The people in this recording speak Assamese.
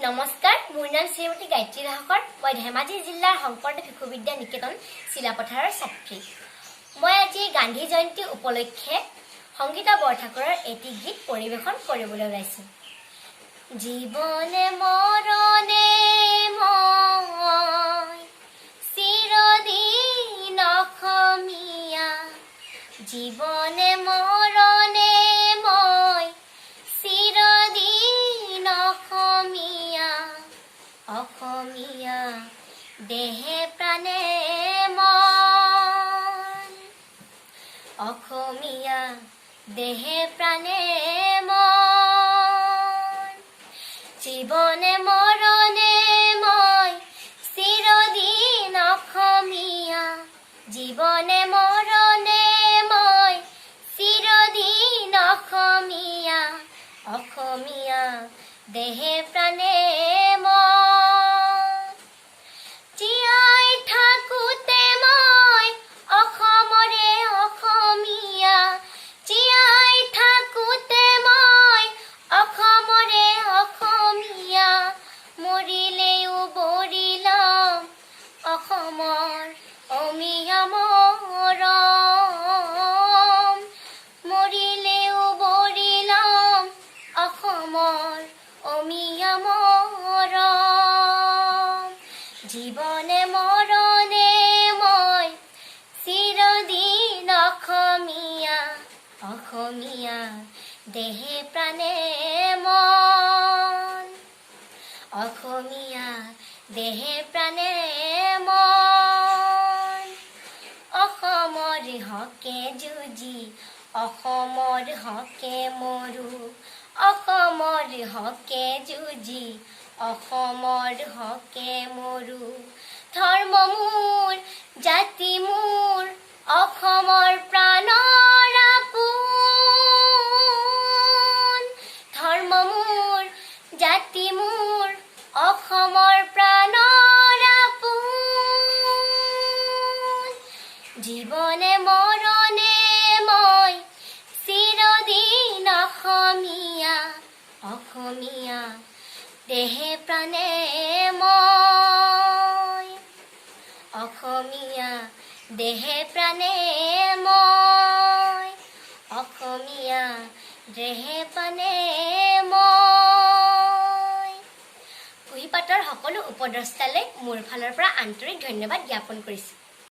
নমস্কাৰ মোৰ নাম শ্ৰীমতী গায়ত্ৰী দাসকৰ মই ধেমাজি জিলাৰ শংকৰদেৱ শিশু বিদ্যা নিকেতন চিলাপথাৰৰ ছাত্ৰী মই আজি গান্ধী জয়ন্তী উপলক্ষে সংগীতা বৰঠাকুৰৰ এটি গীত পৰিৱেশন কৰিবলৈ ওলাইছো জীৱনে মৰণে মই চিৰদিন অসমীয়া জীৱনে মৰণে মই চিৰদিন অসমীয়া দেহে প্ৰাণে মন অসমীয়া দেহে প্ৰাণে মন জীৱনে মৰণে মই চিৰদিন অসমীয়া জীৱনে মৰণে মই চিৰদিন অসমীয়া দেহে প্ৰাণে জীয়াই থাকোঁতে মই অসমৰে অসমীয়া জীয়াই থাকোঁতে মই অসমৰে অসমীয়া মৰিলেও বৰি ল'ম অসমৰ অমিয়া মৰম মৰিলেও বৰি ল'ম অসমৰ অমিয়া মৰম জীৱনে মৰণে মই চিৰদিন অসমীয়া দেহে প্ৰাণে মন অসমীয়া দেহে প্ৰাণে মন অসমৰ হকে যুঁজি অসমৰ হকে মৰো অসমৰ হকে যুঁজি অসমৰ হকে মৰো ধৰ্ম মোৰ জাতি মোৰ অসমৰ প্ৰাণৰ আপোন ধৰ্ম মোৰ জাতি মোৰ অসমৰ প্ৰাণৰ আপোন জীৱনে মৰণে মই চিৰদিন অসমীয়া দেহে প্ৰাণে মই অসমীয়া দেহে প্ৰাণে মই অসমীয়া দেহে প্ৰাণে মই কুঁহিপাতৰ সকলো উপদ্ৰষ্টালৈ মোৰ ফালৰ পৰা আন্তৰিক ধন্যবাদ জ্ঞাপন কৰিছোঁ।